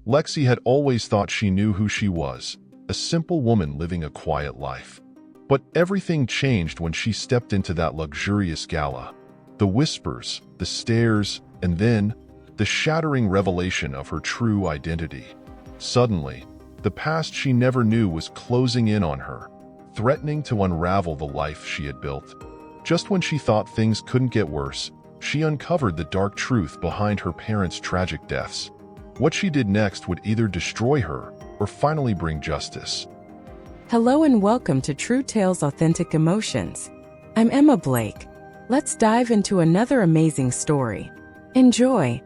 Lexi had always thought she knew who she was, a simple woman living a quiet life. But everything changed when she stepped into that luxurious gala. The whispers, the stares, and then the shattering revelation of her true identity. Suddenly, the past she never knew was closing in on her, threatening to unravel the life she had built. Just when she thought things couldn't get worse, she uncovered the dark truth behind her parents' tragic deaths. What she did next would either destroy her or finally bring justice. Hello and welcome to True Tales Authentic Emotions. I'm Emma Blake. Let's dive into another amazing story. Enjoy.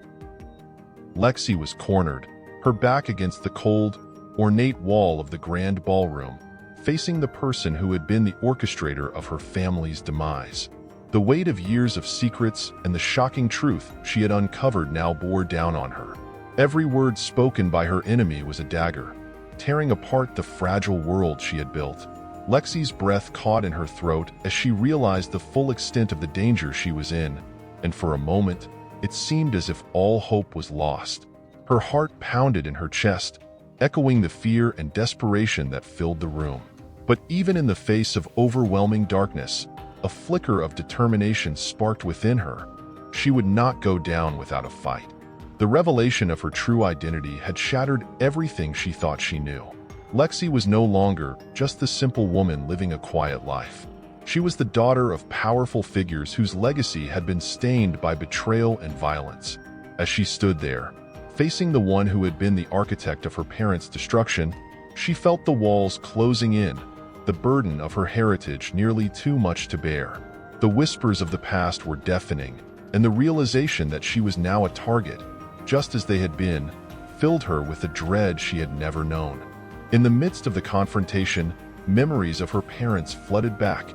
Lexi was cornered, her back against the cold, ornate wall of the grand ballroom, facing the person who had been the orchestrator of her family's demise. The weight of years of secrets and the shocking truth she had uncovered now bore down on her. Every word spoken by her enemy was a dagger, tearing apart the fragile world she had built. Lexi's breath caught in her throat as she realized the full extent of the danger she was in, and for a moment, it seemed as if all hope was lost. Her heart pounded in her chest, echoing the fear and desperation that filled the room. But even in the face of overwhelming darkness, a flicker of determination sparked within her. She would not go down without a fight. The revelation of her true identity had shattered everything she thought she knew. Lexi was no longer just the simple woman living a quiet life. She was the daughter of powerful figures whose legacy had been stained by betrayal and violence. As she stood there, facing the one who had been the architect of her parents' destruction, she felt the walls closing in, the burden of her heritage nearly too much to bear. The whispers of the past were deafening, and the realization that she was now a target, just as they had been, filled her with a dread she had never known. In the midst of the confrontation, memories of her parents flooded back,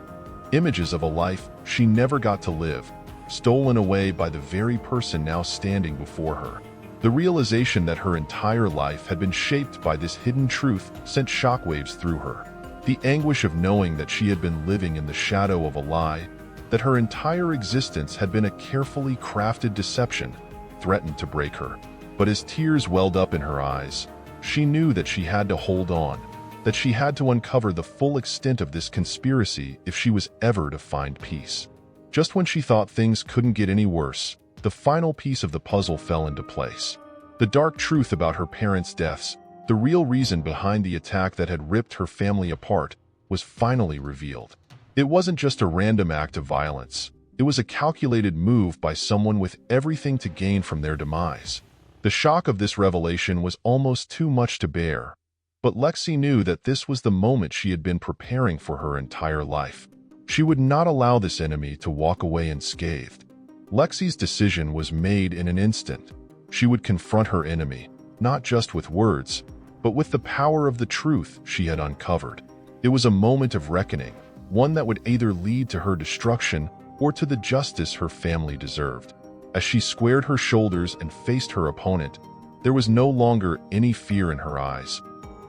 images of a life she never got to live, stolen away by the very person now standing before her. The realization that her entire life had been shaped by this hidden truth sent shockwaves through her. The anguish of knowing that she had been living in the shadow of a lie, that her entire existence had been a carefully crafted deception, threatened to break her. But as tears welled up in her eyes, she knew that she had to hold on, that she had to uncover the full extent of this conspiracy if she was ever to find peace. Just when she thought things couldn't get any worse, the final piece of the puzzle fell into place. The dark truth about her parents' deaths, the real reason behind the attack that had ripped her family apart, was finally revealed. It wasn't just a random act of violence. It was a calculated move by someone with everything to gain from their demise. The shock of this revelation was almost too much to bear, but Lexi knew that this was the moment she had been preparing for her entire life. She would not allow this enemy to walk away unscathed. Lexi's decision was made in an instant. She would confront her enemy, not just with words, but with the power of the truth she had uncovered. It was a moment of reckoning, one that would either lead to her destruction or to the justice her family deserved. As she squared her shoulders and faced her opponent, there was no longer any fear in her eyes,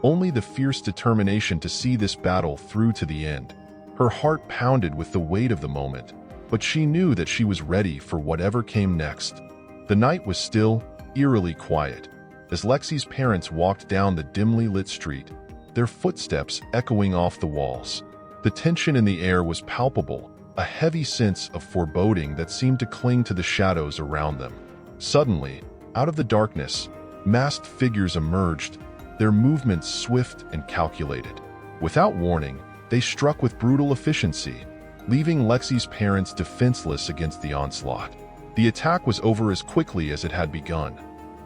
only the fierce determination to see this battle through to the end. Her heart pounded with the weight of the moment, but she knew that she was ready for whatever came next. The night was still, eerily quiet, as Lexi's parents walked down the dimly lit street, their footsteps echoing off the walls. The tension in the air was palpable, a heavy sense of foreboding that seemed to cling to the shadows around them. Suddenly, out of the darkness, masked figures emerged, their movements swift and calculated. Without warning, they struck with brutal efficiency, leaving Lexi's parents defenseless against the onslaught. The attack was over as quickly as it had begun,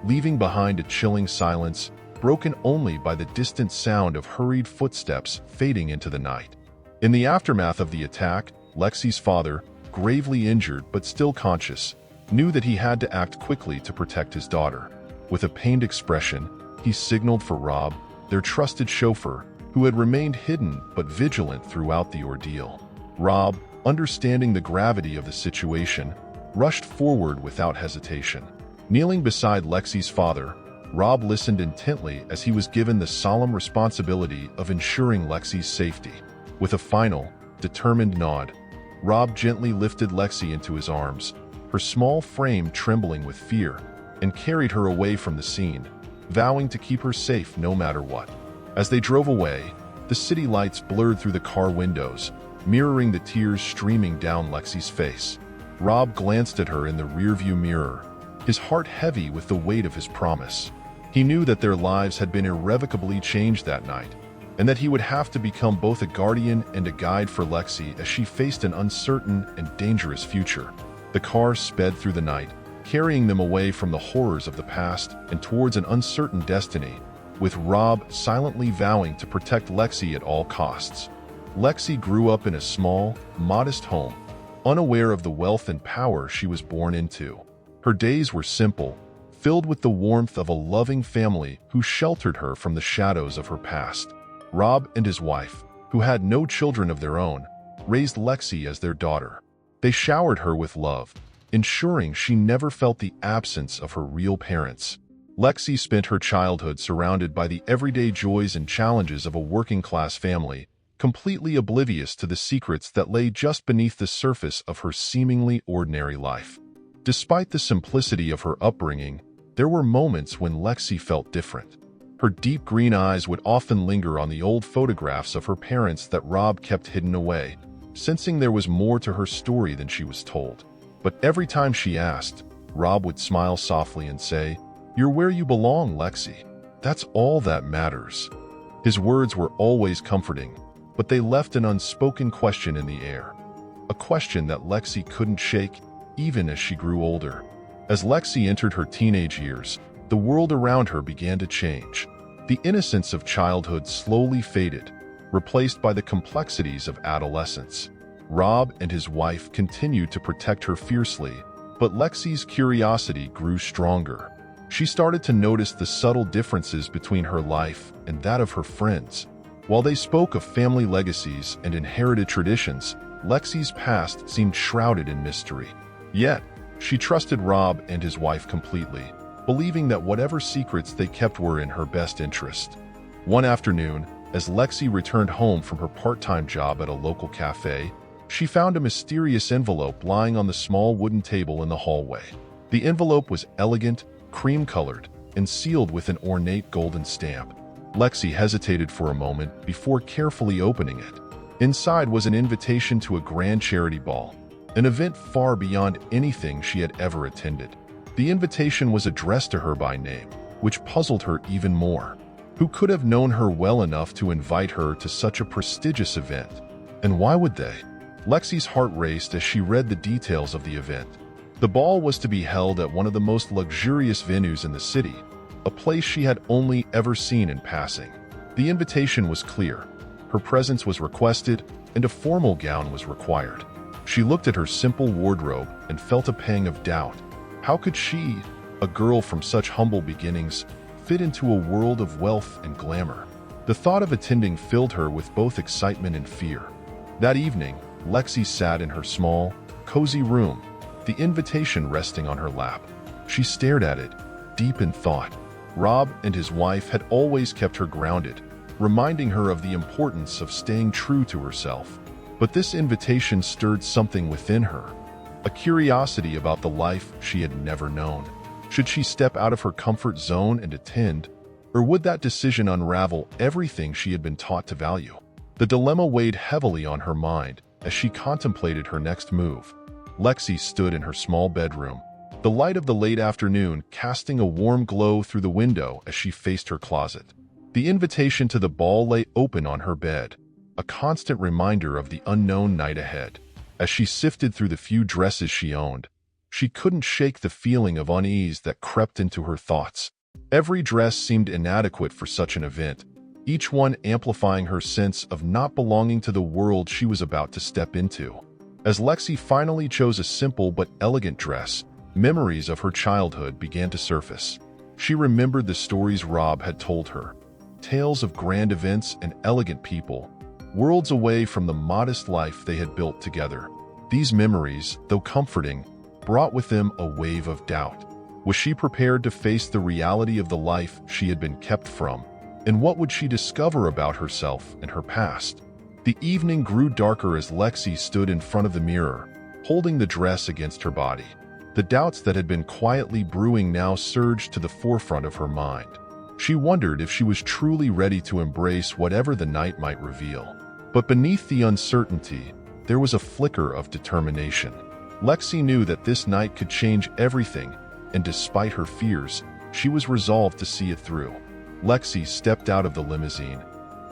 leaving behind a chilling silence, broken only by the distant sound of hurried footsteps fading into the night. In the aftermath of the attack, Lexi's father, gravely injured but still conscious, knew that he had to act quickly to protect his daughter. With a pained expression, he signaled for Rob, their trusted chauffeur, who had remained hidden but vigilant throughout the ordeal. Rob, understanding the gravity of the situation, rushed forward without hesitation. Kneeling beside Lexi's father, Rob listened intently as he was given the solemn responsibility of ensuring Lexi's safety. With a final, determined nod, Rob gently lifted Lexi into his arms, her small frame trembling with fear, and carried her away from the scene. vowing to keep her safe no matter what. As they drove away, the city lights blurred through the car windows, mirroring the tears streaming down Lexi's face. Rob glanced at her in the rearview mirror, his heart heavy with the weight of his promise. He knew that their lives had been irrevocably changed that night, and that he would have to become both a guardian and a guide for Lexi as she faced an uncertain and dangerous future. The car sped through the night, carrying them away from the horrors of the past and towards an uncertain destiny, with Rob silently vowing to protect Lexi at all costs. Lexi grew up in a small, modest home, unaware of the wealth and power she was born into. Her days were simple, filled with the warmth of a loving family who sheltered her from the shadows of her past. Rob and his wife, who had no children of their own, raised Lexi as their daughter. They showered her with love, ensuring she never felt the absence of her real parents. Lexi spent her childhood surrounded by the everyday joys and challenges of a working-class family, completely oblivious to the secrets that lay just beneath the surface of her seemingly ordinary life. Despite the simplicity of her upbringing, there were moments when Lexi felt different. Her deep green eyes would often linger on the old photographs of her parents that Rob kept hidden away, sensing there was more to her story than she was told. But every time she asked, Rob would smile softly and say, "You're where you belong, Lexi. That's all that matters." His words were always comforting, but they left an unspoken question in the air. A question that Lexi couldn't shake, even as she grew older. As Lexi entered her teenage years, the world around her began to change. The innocence of childhood slowly faded, replaced by the complexities of adolescence. Rob and his wife continued to protect her fiercely, but Lexi's curiosity grew stronger. She started to notice the subtle differences between her life and that of her friends. While they spoke of family legacies and inherited traditions, Lexi's past seemed shrouded in mystery. Yet, she trusted Rob and his wife completely, believing that whatever secrets they kept were in her best interest. One afternoon, as Lexi returned home from her part-time job at a local cafe, she found a mysterious envelope lying on the small wooden table in the hallway. The envelope was elegant, cream-colored, and sealed with an ornate golden stamp. Lexi hesitated for a moment before carefully opening it. Inside was an invitation to a grand charity ball, an event far beyond anything she had ever attended. The invitation was addressed to her by name, which puzzled her even more. Who could have known her well enough to invite her to such a prestigious event? And why would they? Lexi's heart raced as she read the details of the event. The ball was to be held at one of the most luxurious venues in the city, a place she had only ever seen in passing. The invitation was clear. Her presence was requested, and a formal gown was required. She looked at her simple wardrobe and felt a pang of doubt. How could she, a girl from such humble beginnings, fit into a world of wealth and glamour? The thought of attending filled her with both excitement and fear. That evening, Lexi sat in her small, cozy room, the invitation resting on her lap. She stared at it, deep in thought. Rob and his wife had always kept her grounded, reminding her of the importance of staying true to herself. But this invitation stirred something within her, a curiosity about the life she had never known. Should she step out of her comfort zone and attend, or would that decision unravel everything she had been taught to value? The dilemma weighed heavily on her mind as she contemplated her next move. Lexi stood in her small bedroom, the light of the late afternoon casting a warm glow through the window as she faced her closet. The invitation to the ball lay open on her bed, a constant reminder of the unknown night ahead. As she sifted through the few dresses she owned, she couldn't shake the feeling of unease that crept into her thoughts. Every dress seemed inadequate for such an event, each one amplifying her sense of not belonging to the world she was about to step into. As Lexi finally chose a simple but elegant dress, memories of her childhood began to surface. She remembered the stories Rob had told her, tales of grand events and elegant people, worlds away from the modest life they had built together. These memories, though comforting, brought with them a wave of doubt. Was she prepared to face the reality of the life she had been kept from? And what would she discover about herself and her past? The evening grew darker as Lexi stood in front of the mirror, holding the dress against her body. The doubts that had been quietly brewing now surged to the forefront of her mind. She wondered if she was truly ready to embrace whatever the night might reveal. But beneath the uncertainty, there was a flicker of determination. Lexi knew that this night could change everything, and despite her fears, she was resolved to see it through. Lexi stepped out of the limousine,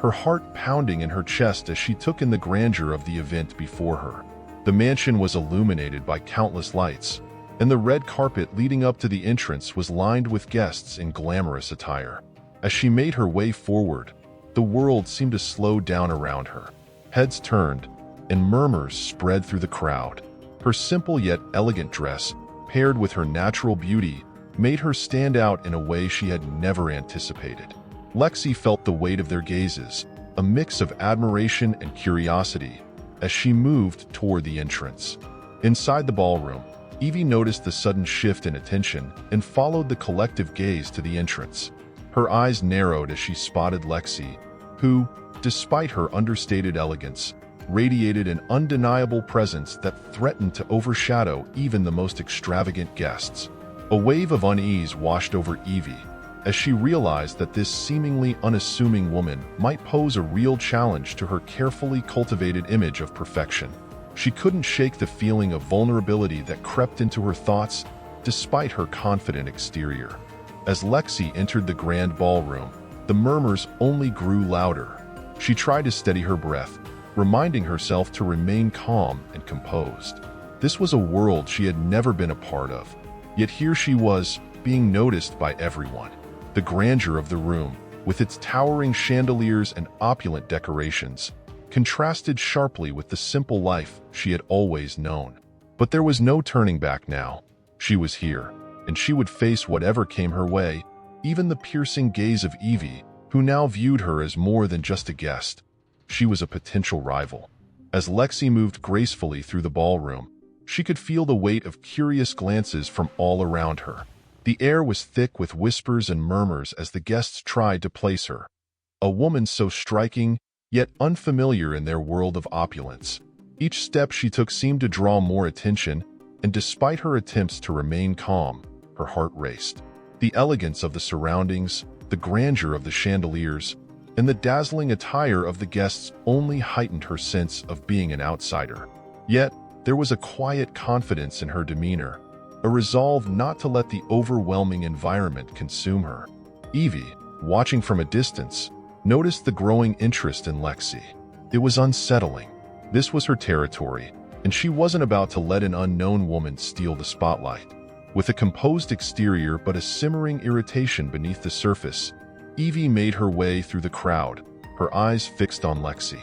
her heart pounding in her chest as she took in the grandeur of the event before her. The mansion was illuminated by countless lights, and the red carpet leading up to the entrance was lined with guests in glamorous attire. As she made her way forward, the world seemed to slow down around her. Heads turned, and murmurs spread through the crowd. Her simple yet elegant dress, paired with her natural beauty, made her stand out in a way she had never anticipated. Lexi felt the weight of their gazes, a mix of admiration and curiosity, as she moved toward the entrance. Inside the ballroom, Evie noticed the sudden shift in attention and followed the collective gaze to the entrance. Her eyes narrowed as she spotted Lexi, who, despite her understated elegance, radiated an undeniable presence that threatened to overshadow even the most extravagant guests. A wave of unease washed over Evie as she realized that this seemingly unassuming woman might pose a real challenge to her carefully cultivated image of perfection. She couldn't shake the feeling of vulnerability that crept into her thoughts despite her confident exterior. As Lexi entered the grand ballroom, the murmurs only grew louder. She tried to steady her breath, reminding herself to remain calm and composed. This was a world she had never been a part of, yet here she was, being noticed by everyone. The grandeur of the room, with its towering chandeliers and opulent decorations, contrasted sharply with the simple life she had always known. But there was no turning back now. She was here, and she would face whatever came her way, even the piercing gaze of Evie, who now viewed her as more than just a guest. She was a potential rival. As Lexi moved gracefully through the ballroom, she could feel the weight of curious glances from all around her. The air was thick with whispers and murmurs as the guests tried to place her. A woman so striking, yet unfamiliar in their world of opulence. Each step she took seemed to draw more attention, and despite her attempts to remain calm, her heart raced. The elegance of the surroundings, the grandeur of the chandeliers, and the dazzling attire of the guests only heightened her sense of being an outsider. Yet, there was a quiet confidence in her demeanor, a resolve not to let the overwhelming environment consume her. Evie, watching from a distance, noticed the growing interest in Lexi. It was unsettling. This was her territory, and she wasn't about to let an unknown woman steal the spotlight. With a composed exterior but a simmering irritation beneath the surface, Evie made her way through the crowd, her eyes fixed on Lexi.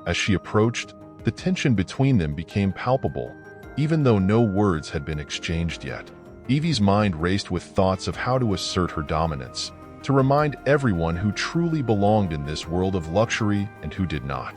As she approached, the tension between them became palpable, even though no words had been exchanged yet. Evie's mind raced with thoughts of how to assert her dominance, to remind everyone who truly belonged in this world of luxury and who did not.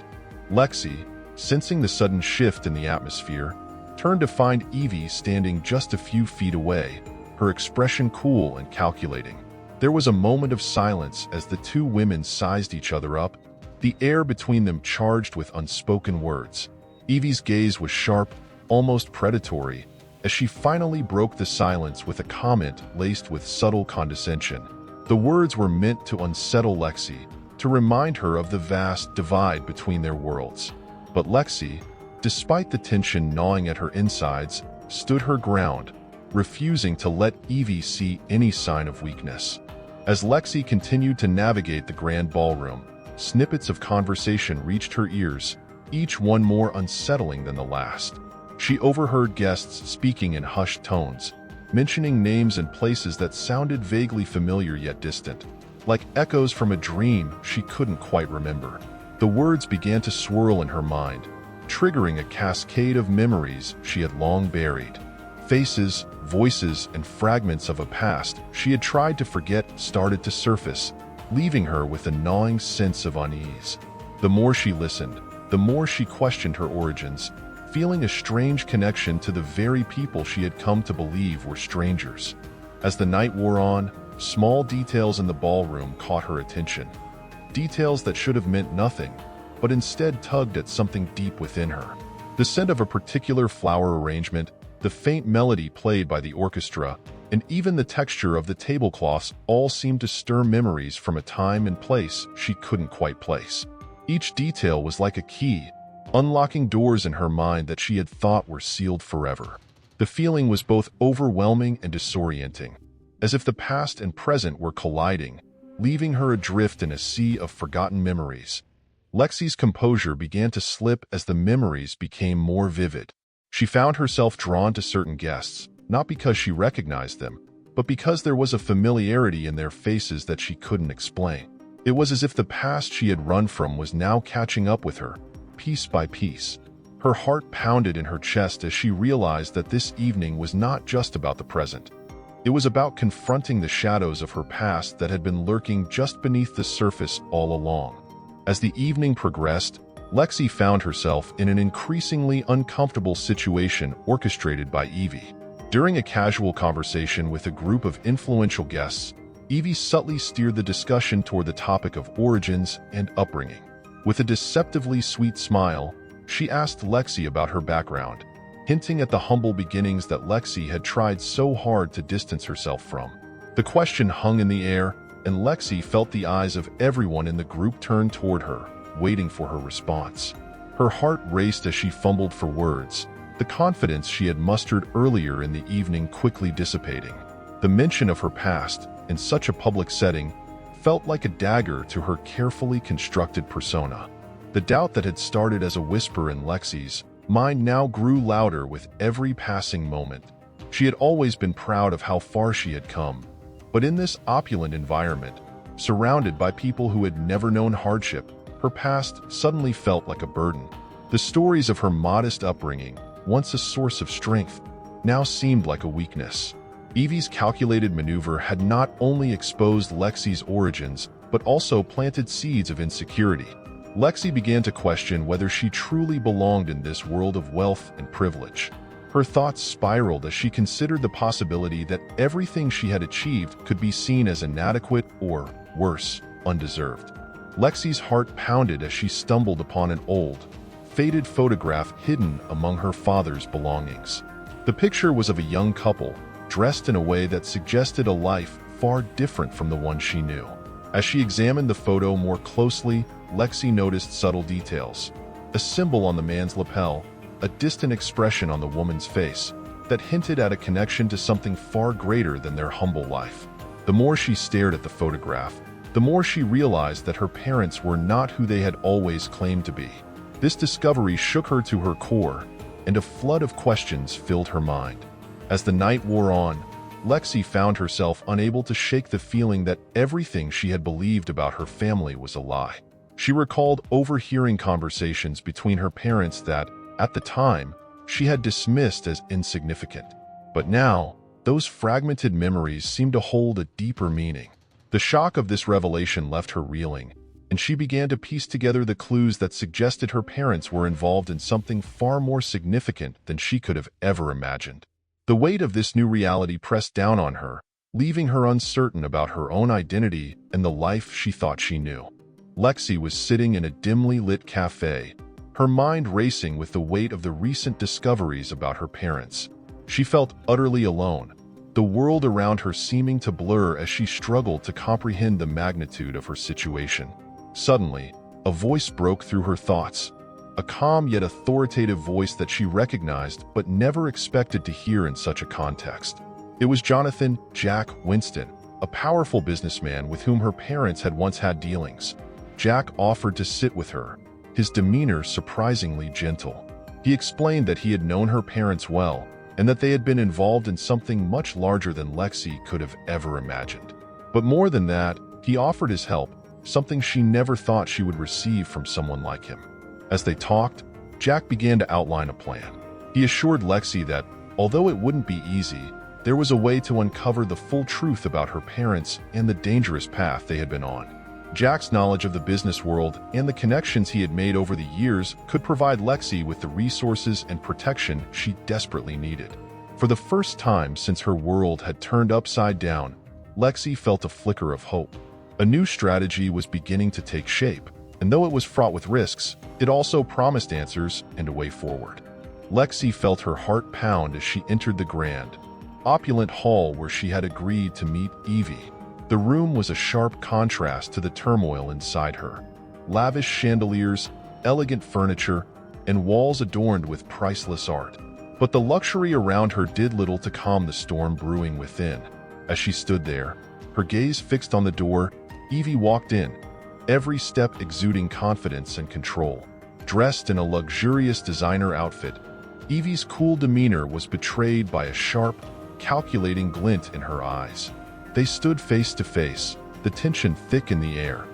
Lexi, sensing the sudden shift in the atmosphere, turned to find Evie standing just a few feet away, her expression cool and calculating. There was a moment of silence as the two women sized each other up, the air between them charged with unspoken words. Evie's gaze was sharp, almost predatory, as she finally broke the silence with a comment laced with subtle condescension. The words were meant to unsettle Lexi, to remind her of the vast divide between their worlds. But Lexi, despite the tension gnawing at her insides, stood her ground, refusing to let Evie see any sign of weakness. As Lexi continued to navigate the grand ballroom, snippets of conversation reached her ears, each one more unsettling than the last. She overheard guests speaking in hushed tones, mentioning names and places that sounded vaguely familiar yet distant, like echoes from a dream she couldn't quite remember. The words began to swirl in her mind, triggering a cascade of memories she had long buried. Faces, voices, and fragments of a past she had tried to forget started to surface, leaving her with a gnawing sense of unease. The more she listened, the more she questioned her origins, feeling a strange connection to the very people she had come to believe were strangers. As the night wore on, small details in the ballroom caught her attention. Details that should have meant nothing, but instead tugged at something deep within her. The scent of a particular flower arrangement, the faint melody played by the orchestra, and even the texture of the tablecloths all seemed to stir memories from a time and place she couldn't quite place. Each detail was like a key, unlocking doors in her mind that she had thought were sealed forever. The feeling was both overwhelming and disorienting, as if the past and present were colliding, leaving her adrift in a sea of forgotten memories. Lexi's composure began to slip as the memories became more vivid. She found herself drawn to certain guests, not because she recognized them, but because there was a familiarity in their faces that she couldn't explain. It was as if the past she had run from was now catching up with her, piece by piece. Her heart pounded in her chest as she realized that this evening was not just about the present. It was about confronting the shadows of her past that had been lurking just beneath the surface all along. As the evening progressed, Lexi found herself in an increasingly uncomfortable situation orchestrated by Evie. During a casual conversation with a group of influential guests, Evie subtly steered the discussion toward the topic of origins and upbringing. With a deceptively sweet smile, she asked Lexi about her background, hinting at the humble beginnings that Lexi had tried so hard to distance herself from. The question hung in the air, and Lexi felt the eyes of everyone in the group turn toward her, waiting for her response. Her heart raced as she fumbled for words, the confidence she had mustered earlier in the evening quickly dissipating. The mention of her past, in such a public setting, felt like a dagger to her carefully constructed persona. The doubt that had started as a whisper in Lexi's mind now grew louder with every passing moment. She had always been proud of how far she had come, but in this opulent environment, surrounded by people who had never known hardship, her past suddenly felt like a burden. The stories of her modest upbringing, once a source of strength, now seemed like a weakness. Evie's calculated maneuver had not only exposed Lexi's origins, but also planted seeds of insecurity. Lexi began to question whether she truly belonged in this world of wealth and privilege. Her thoughts spiraled as she considered the possibility that everything she had achieved could be seen as inadequate or, worse, undeserved. Lexi's heart pounded as she stumbled upon an old, faded photograph hidden among her father's belongings. The picture was of a young couple, dressed in a way that suggested a life far different from the one she knew. As she examined the photo more closely, Lexi noticed subtle details. A symbol on the man's lapel, a distant expression on the woman's face, that hinted at a connection to something far greater than their humble life. The more she stared at the photograph, the more she realized that her parents were not who they had always claimed to be. This discovery shook her to her core, and a flood of questions filled her mind. As the night wore on, Lexi found herself unable to shake the feeling that everything she had believed about her family was a lie. She recalled overhearing conversations between her parents that, at the time, she had dismissed as insignificant. But now, those fragmented memories seemed to hold a deeper meaning. The shock of this revelation left her reeling, and she began to piece together the clues that suggested her parents were involved in something far more significant than she could have ever imagined. The weight of this new reality pressed down on her, leaving her uncertain about her own identity and the life she thought she knew. Lexi was sitting in a dimly lit cafe, her mind racing with the weight of the recent discoveries about her parents. She felt utterly alone, the world around her seeming to blur as she struggled to comprehend the magnitude of her situation. Suddenly, a voice broke through her thoughts, a calm yet authoritative voice that she recognized but never expected to hear in such a context. It was Jonathan "Jack" Winston, a powerful businessman with whom her parents had once had dealings. Jack offered to sit with her, his demeanor surprisingly gentle. He explained that he had known her parents well, and that they had been involved in something much larger than Lexi could have ever imagined. But more than that, he offered his help, something she never thought she would receive from someone like him. As they talked, Jack began to outline a plan. He assured Lexi that, although it wouldn't be easy, there was a way to uncover the full truth about her parents and the dangerous path they had been on. Jack's knowledge of the business world and the connections he had made over the years could provide Lexi with the resources and protection she desperately needed. For the first time since her world had turned upside down, Lexi felt a flicker of hope. A new strategy was beginning to take shape, and though it was fraught with risks, it also promised answers and a way forward. Lexi felt her heart pound as she entered the grand, opulent hall where she had agreed to meet Evie. The room was a sharp contrast to the turmoil inside her. Lavish chandeliers, elegant furniture, and walls adorned with priceless art. But the luxury around her did little to calm the storm brewing within. As she stood there, her gaze fixed on the door, Evie walked in, every step exuding confidence and control. Dressed in a luxurious designer outfit, Evie's cool demeanor was betrayed by a sharp, calculating glint in her eyes. They stood face to face, the tension thick in the air,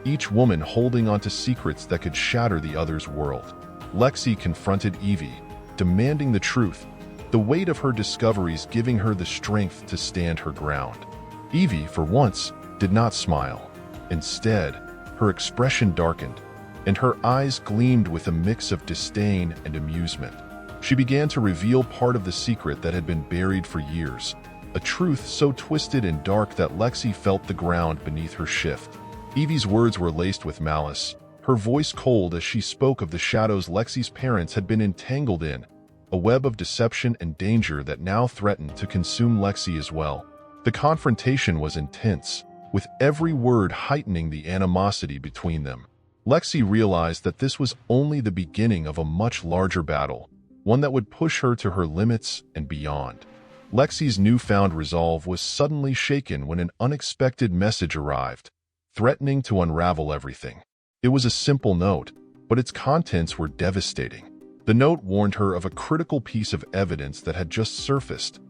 each woman holding onto secrets that could shatter the other's world. Lexi confronted Evie, demanding the truth, the weight of her discoveries giving her the strength to stand her ground. Evie, for once, did not smile. Instead, her expression darkened, and her eyes gleamed with a mix of disdain and amusement. She began to reveal part of the secret that had been buried for years, a truth so twisted and dark that Lexi felt the ground beneath her shift. Evie's words were laced with malice, her voice cold as she spoke of the shadows Lexi's parents had been entangled in, a web of deception and danger that now threatened to consume Lexi as well. The confrontation was intense, with every word heightening the animosity between them. Lexi realized that this was only the beginning of a much larger battle, one that would push her to her limits and beyond. Lexi's newfound resolve was suddenly shaken when an unexpected message arrived, threatening to unravel everything. It was a simple note, but its contents were devastating. The note warned her of a critical piece of evidence that had just surfaced,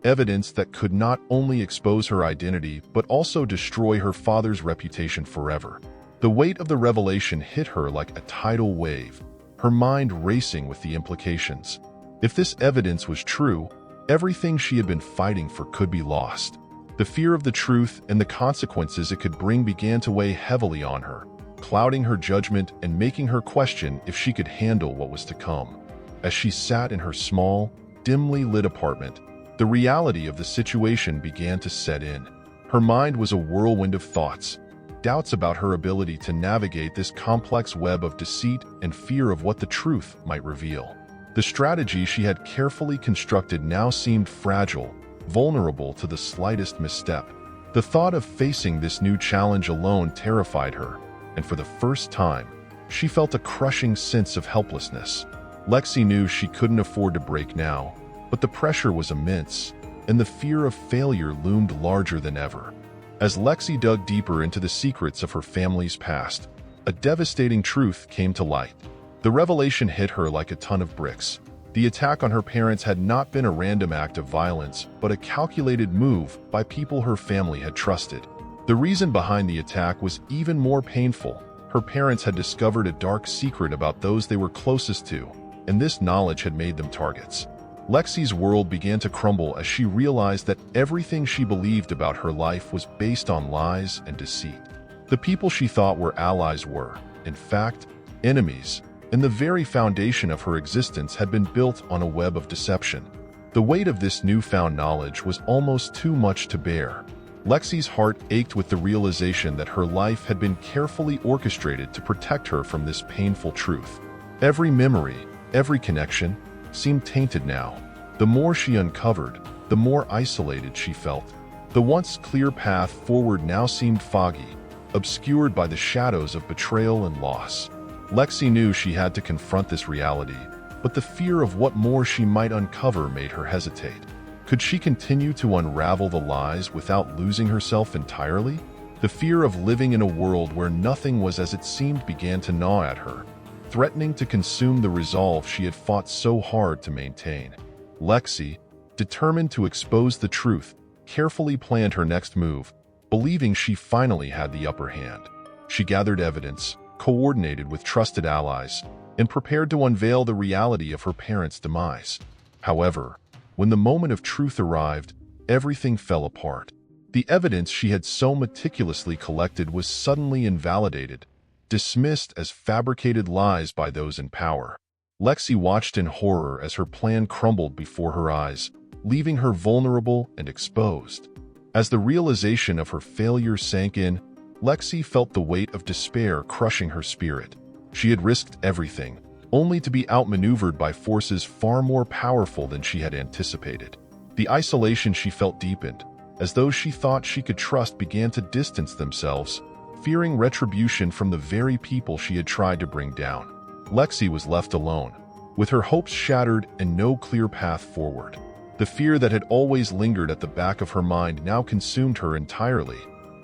evidence that could not only expose her identity but also destroy her father's reputation forever. The weight of the revelation hit her like a tidal wave, her mind racing with the implications. If this evidence was true, everything she had been fighting for could be lost. The fear of the truth and the consequences it could bring began to weigh heavily on her, clouding her judgment and making her question if she could handle what was to come. As she sat in her small, dimly lit apartment, the reality of the situation began to set in. Her mind was a whirlwind of thoughts, doubts about her ability to navigate this complex web of deceit and fear of what the truth might reveal. The strategy she had carefully constructed now seemed fragile, vulnerable to the slightest misstep. The thought of facing this new challenge alone terrified her, and for the first time, she felt a crushing sense of helplessness. Lexi knew she couldn't afford to break now, but the pressure was immense, and the fear of failure loomed larger than ever. As Lexi dug deeper into the secrets of her family's past, a devastating truth came to light. The revelation hit her like a ton of bricks. The attack on her parents had not been a random act of violence, but a calculated move by people her family had trusted. The reason behind the attack was even more painful. Her parents had discovered a dark secret about those they were closest to, and this knowledge had made them targets. Lexi's world began to crumble as she realized that everything she believed about her life was based on lies and deceit. The people she thought were allies were, in fact, enemies, and the very foundation of her existence had been built on a web of deception. The weight of this newfound knowledge was almost too much to bear. Lexi's heart ached with the realization that her life had been carefully orchestrated to protect her from this painful truth. Every memory, every connection, seemed tainted now. The more she uncovered, the more isolated she felt. The once clear path forward now seemed foggy, obscured by the shadows of betrayal and loss. Lexi knew she had to confront this reality, but the fear of what more she might uncover made her hesitate. Could she continue to unravel the lies without losing herself entirely? The fear of living in a world where nothing was as it seemed began to gnaw at her, threatening to consume the resolve she had fought so hard to maintain. Lexi, determined to expose the truth, carefully planned her next move, believing she finally had the upper hand. She gathered evidence, coordinated with trusted allies, and prepared to unveil the reality of her parents' demise. However, when the moment of truth arrived, everything fell apart. The evidence she had so meticulously collected was suddenly invalidated, dismissed as fabricated lies by those in power. Lexi watched in horror as her plan crumbled before her eyes, leaving her vulnerable and exposed. As the realization of her failure sank in, Lexi felt the weight of despair crushing her spirit. She had risked everything, only to be outmaneuvered by forces far more powerful than she had anticipated. The isolation she felt deepened, as those she thought she could trust began to distance themselves, fearing retribution from the very people she had tried to bring down. Lexi was left alone, with her hopes shattered and no clear path forward. The fear that had always lingered at the back of her mind now consumed her entirely.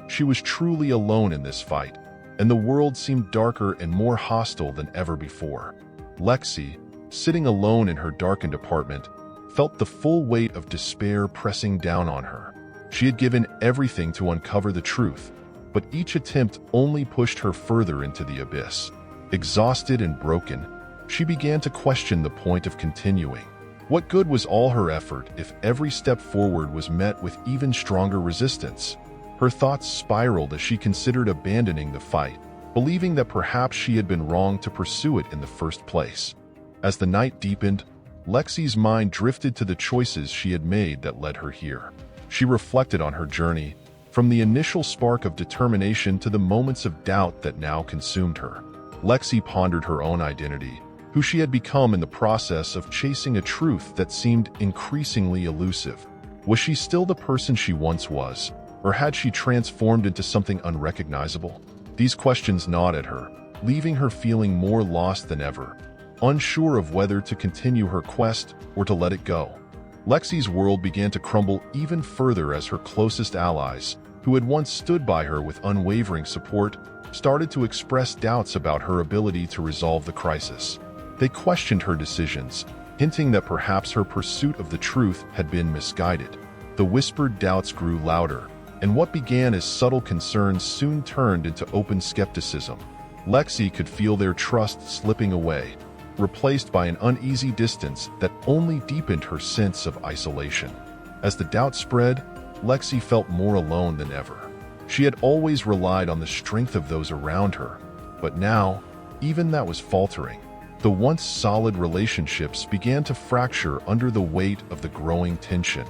She was truly alone in this fight, and the world seemed darker and more hostile than ever before. Lexi, sitting alone in her darkened apartment, felt the full weight of despair pressing down on her. She had given everything to uncover the truth, but each attempt only pushed her further into the abyss. Exhausted and broken, she began to question the point of continuing. What good was all her effort if every step forward was met with even stronger resistance? Her thoughts spiraled as she considered abandoning the fight, believing that perhaps she had been wrong to pursue it in the first place. As the night deepened, Lexi's mind drifted to the choices she had made that led her here. She reflected on her journey, from the initial spark of determination to the moments of doubt that now consumed her. Lexi pondered her own identity, who she had become in the process of chasing a truth that seemed increasingly elusive. Was she still the person she once was, or had she transformed into something unrecognizable? These questions gnawed at her, leaving her feeling more lost than ever, unsure of whether to continue her quest or to let it go. Lexi's world began to crumble even further as her closest allies, who had once stood by her with unwavering support, started to express doubts about her ability to resolve the crisis. They questioned her decisions, hinting that perhaps her pursuit of the truth had been misguided. The whispered doubts grew louder, and what began as subtle concerns soon turned into open skepticism. Lexi could feel their trust slipping away, replaced by an uneasy distance that only deepened her sense of isolation. As the doubt spread, Lexi felt more alone than ever. She had always relied on the strength of those around her, but now, even that was faltering. The once solid relationships began to fracture under the weight of the growing tension.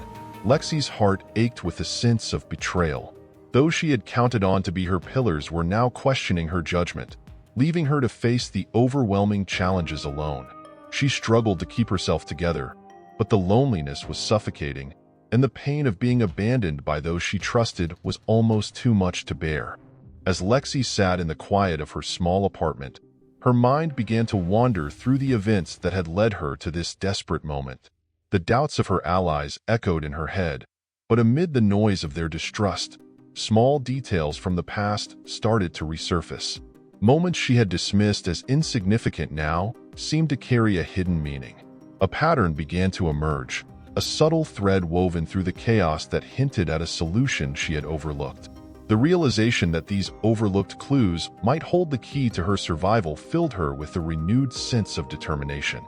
Lexi's heart ached with a sense of betrayal. Those she had counted on to be her pillars were now questioning her judgment, leaving her to face the overwhelming challenges alone. She struggled to keep herself together, but the loneliness was suffocating, and the pain of being abandoned by those she trusted was almost too much to bear. As Lexi sat in the quiet of her small apartment, her mind began to wander through the events that had led her to this desperate moment. The doubts of her allies echoed in her head, but amid the noise of their distrust, small details from the past started to resurface. Moments she had dismissed as insignificant now seemed to carry a hidden meaning. A pattern began to emerge, a subtle thread woven through the chaos that hinted at a solution she had overlooked. The realization that these overlooked clues might hold the key to her survival filled her with a renewed sense of determination.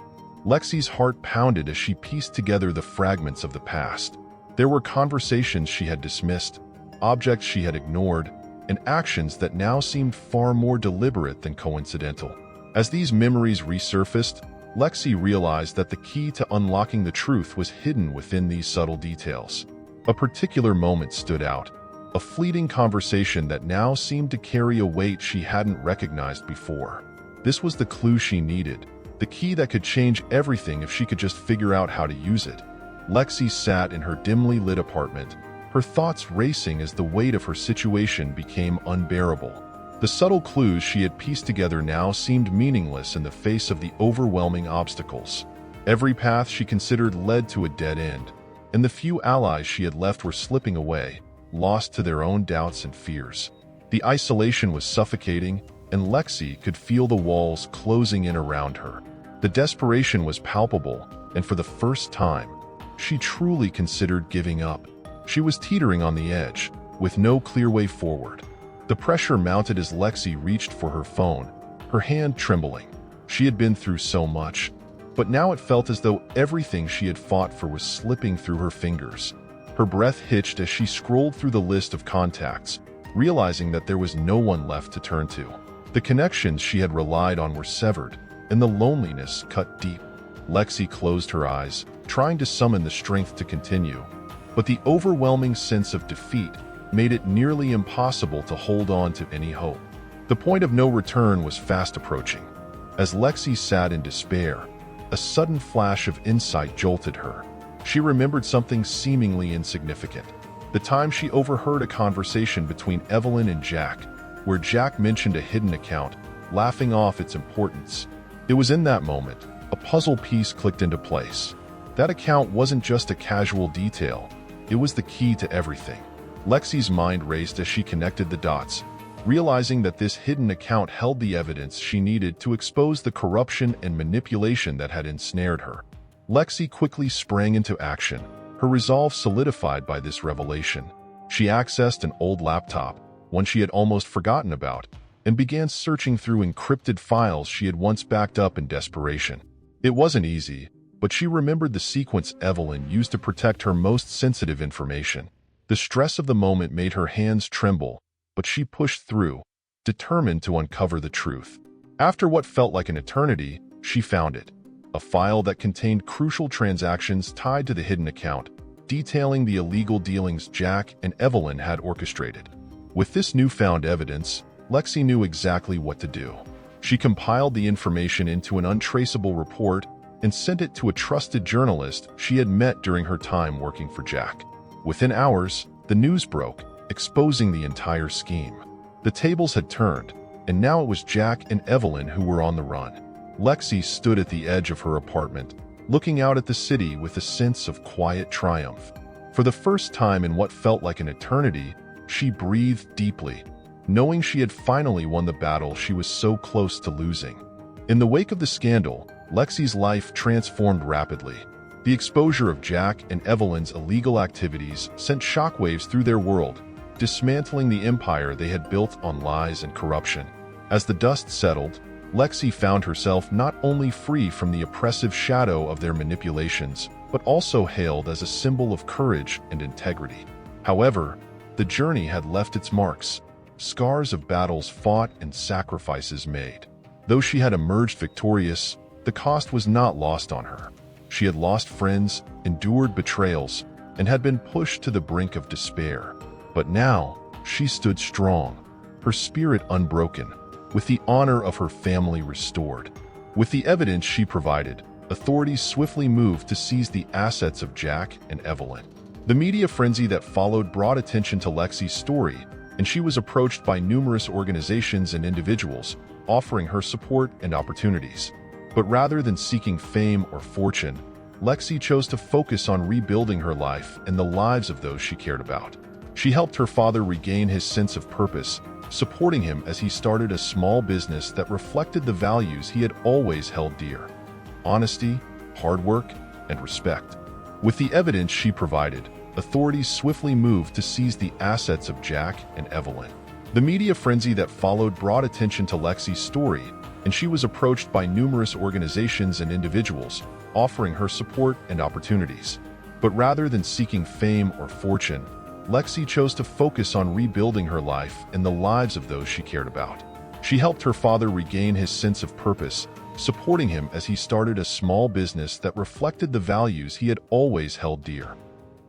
Lexi's heart pounded as she pieced together the fragments of the past. There were conversations she had dismissed, objects she had ignored, and actions that now seemed far more deliberate than coincidental. As these memories resurfaced, Lexi realized that the key to unlocking the truth was hidden within these subtle details. A particular moment stood out, a fleeting conversation that now seemed to carry a weight she hadn't recognized before. This was the clue she needed, the key that could change everything if she could just figure out how to use it. Lexi sat in her dimly lit apartment, her thoughts racing as the weight of her situation became unbearable. The subtle clues she had pieced together now seemed meaningless in the face of the overwhelming obstacles. Every path she considered led to a dead end, and the few allies she had left were slipping away, lost to their own doubts and fears. The isolation was suffocating, and Lexi could feel the walls closing in around her. The desperation was palpable, and for the first time, she truly considered giving up. She was teetering on the edge, with no clear way forward. The pressure mounted as Lexi reached for her phone, her hand trembling. She had been through so much, but now it felt as though everything she had fought for was slipping through her fingers. Her breath hitched as she scrolled through the list of contacts, realizing that there was no one left to turn to. The connections she had relied on were severed, and the loneliness cut deep. Lexi closed her eyes, trying to summon the strength to continue, but the overwhelming sense of defeat made it nearly impossible to hold on to any hope. The point of no return was fast approaching. As Lexi sat in despair, a sudden flash of insight jolted her. She remembered something seemingly insignificant. The time she overheard a conversation between Evelyn and Jack, where Jack mentioned a hidden account, laughing off its importance. It was in that moment, a puzzle piece clicked into place. That account wasn't just a casual detail, it was the key to everything. Lexi's mind raced as she connected the dots, realizing that this hidden account held the evidence she needed to expose the corruption and manipulation that had ensnared her. Lexi quickly sprang into action, her resolve solidified by this revelation. She accessed an old laptop, one she had almost forgotten about, and began searching through encrypted files she had once backed up in desperation. It wasn't easy, but she remembered the sequence Evelyn used to protect her most sensitive information. The stress of the moment made her hands tremble, but she pushed through, determined to uncover the truth. After what felt like an eternity, she found it. A file that contained crucial transactions tied to the hidden account, detailing the illegal dealings Jack and Evelyn had orchestrated. With this newfound evidence, Lexi knew exactly what to do. She compiled the information into an untraceable report and sent it to a trusted journalist she had met during her time working for Jack. Within hours, the news broke, exposing the entire scheme. The tables had turned, and now it was Jack and Evelyn who were on the run. Lexi stood at the edge of her apartment, looking out at the city with a sense of quiet triumph. For the first time in what felt like an eternity, she breathed deeply, knowing she had finally won the battle she was so close to losing. In the wake of the scandal, Lexi's life transformed rapidly. The exposure of Jack and Evelyn's illegal activities sent shockwaves through their world, dismantling the empire they had built on lies and corruption. As the dust settled, Lexi found herself not only free from the oppressive shadow of their manipulations, but also hailed as a symbol of courage and integrity. However, the journey had left its marks, scars of battles fought and sacrifices made. Though she had emerged victorious, the cost was not lost on her. She had lost friends, endured betrayals, and had been pushed to the brink of despair. But now, she stood strong, her spirit unbroken, with the honor of her family restored. With the evidence she provided, authorities swiftly moved to seize the assets of Jack and Evelyn. The media frenzy that followed brought attention to Lexi's story, and she was approached by numerous organizations and individuals, offering her support and opportunities. But rather than seeking fame or fortune, Lexi chose to focus on rebuilding her life and the lives of those she cared about. She helped her father regain his sense of purpose, supporting him as he started a small business that reflected the values he had always held dear: honesty, hard work, and respect. With the evidence she provided, authorities swiftly moved to seize the assets of Jack and Evelyn. The media frenzy that followed brought attention to Lexi's story, and she was approached by numerous organizations and individuals, offering her support and opportunities. But rather than seeking fame or fortune, Lexi chose to focus on rebuilding her life and the lives of those she cared about. She helped her father regain his sense of purpose, supporting him as he started a small business that reflected the values he had always held dear: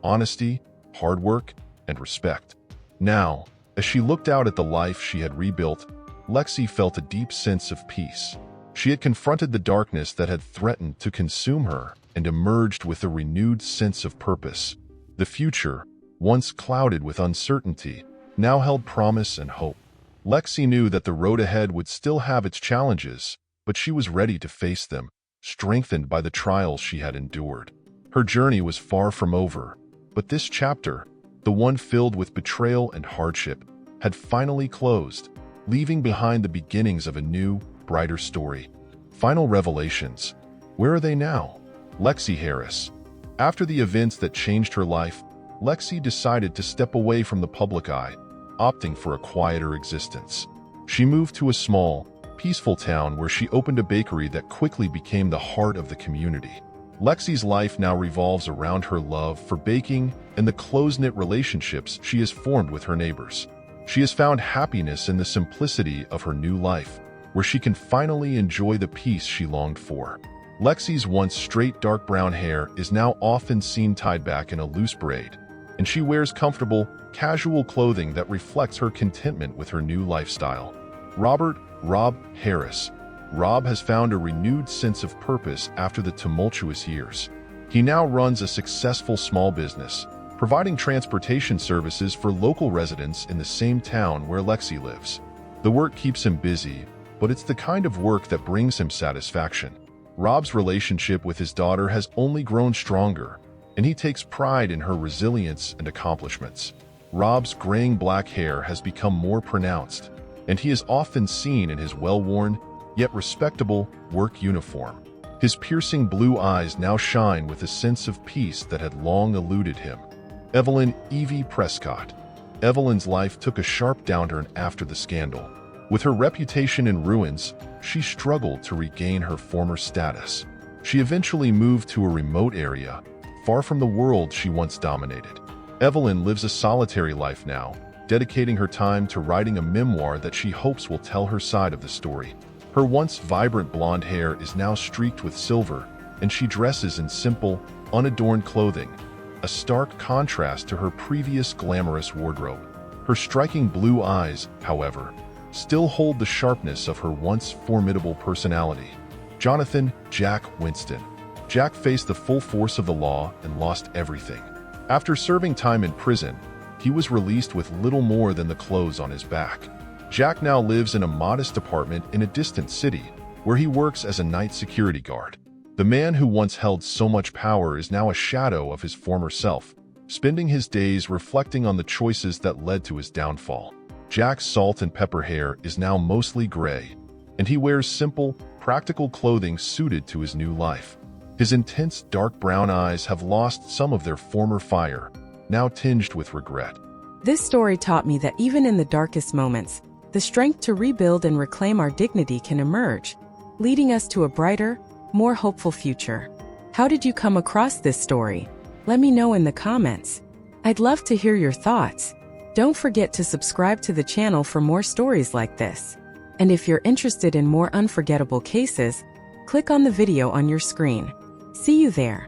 honesty, hard work, and respect. Now, as she looked out at the life she had rebuilt, Lexi felt a deep sense of peace. She had confronted the darkness that had threatened to consume her and emerged with a renewed sense of purpose. The future, once clouded with uncertainty, now held promise and hope. Lexi knew that the road ahead would still have its challenges, but she was ready to face them, strengthened by the trials she had endured. Her journey was far from over, but this chapter, the one filled with betrayal and hardship, had finally closed, leaving behind the beginnings of a new, brighter story. Final revelations. Where are they now? Lexi Harris. After the events that changed her life, Lexi decided to step away from the public eye, opting for a quieter existence. She moved to a small, peaceful town where she opened a bakery that quickly became the heart of the community. Lexi's life now revolves around her love for baking and the close-knit relationships she has formed with her neighbors. She has found happiness in the simplicity of her new life, where she can finally enjoy the peace she longed for. Lexi's once straight dark brown hair is now often seen tied back in a loose braid, and she wears comfortable, casual clothing that reflects her contentment with her new lifestyle. Rob Harris. Rob has found a renewed sense of purpose after the tumultuous years. He now runs a successful small business, providing transportation services for local residents in the same town where Lexi lives. The work keeps him busy, but it's the kind of work that brings him satisfaction. Rob's relationship with his daughter has only grown stronger, and he takes pride in her resilience and accomplishments. Rob's graying black hair has become more pronounced, and he is often seen in his well-worn, yet respectable, work uniform. His piercing blue eyes now shine with a sense of peace that had long eluded him. Evelyn Evie Prescott. Evelyn's life took a sharp downturn after the scandal. With her reputation in ruins, she struggled to regain her former status. She eventually moved to a remote area, far from the world she once dominated. Evelyn lives a solitary life now, dedicating her time to writing a memoir that she hopes will tell her side of the story. Her once vibrant blonde hair is now streaked with silver, and she dresses in simple, unadorned clothing, a stark contrast to her previous glamorous wardrobe. Her striking blue eyes, however, still hold the sharpness of her once formidable personality. Jonathan Jack Winston. Jack faced the full force of the law and lost everything. After serving time in prison, he was released with little more than the clothes on his back. Jack now lives in a modest apartment in a distant city, where he works as a night security guard. The man who once held so much power is now a shadow of his former self, spending his days reflecting on the choices that led to his downfall. Jack's salt and pepper hair is now mostly gray, and he wears simple, practical clothing suited to his new life. His intense dark brown eyes have lost some of their former fire, now tinged with regret. This story taught me that even in the darkest moments, the strength to rebuild and reclaim our dignity can emerge, leading us to a brighter, more hopeful future. How did you come across this story? Let me know in the comments. I'd love to hear your thoughts. Don't forget to subscribe to the channel for more stories like this. And if you're interested in more unforgettable cases, click on the video on your screen. See you there.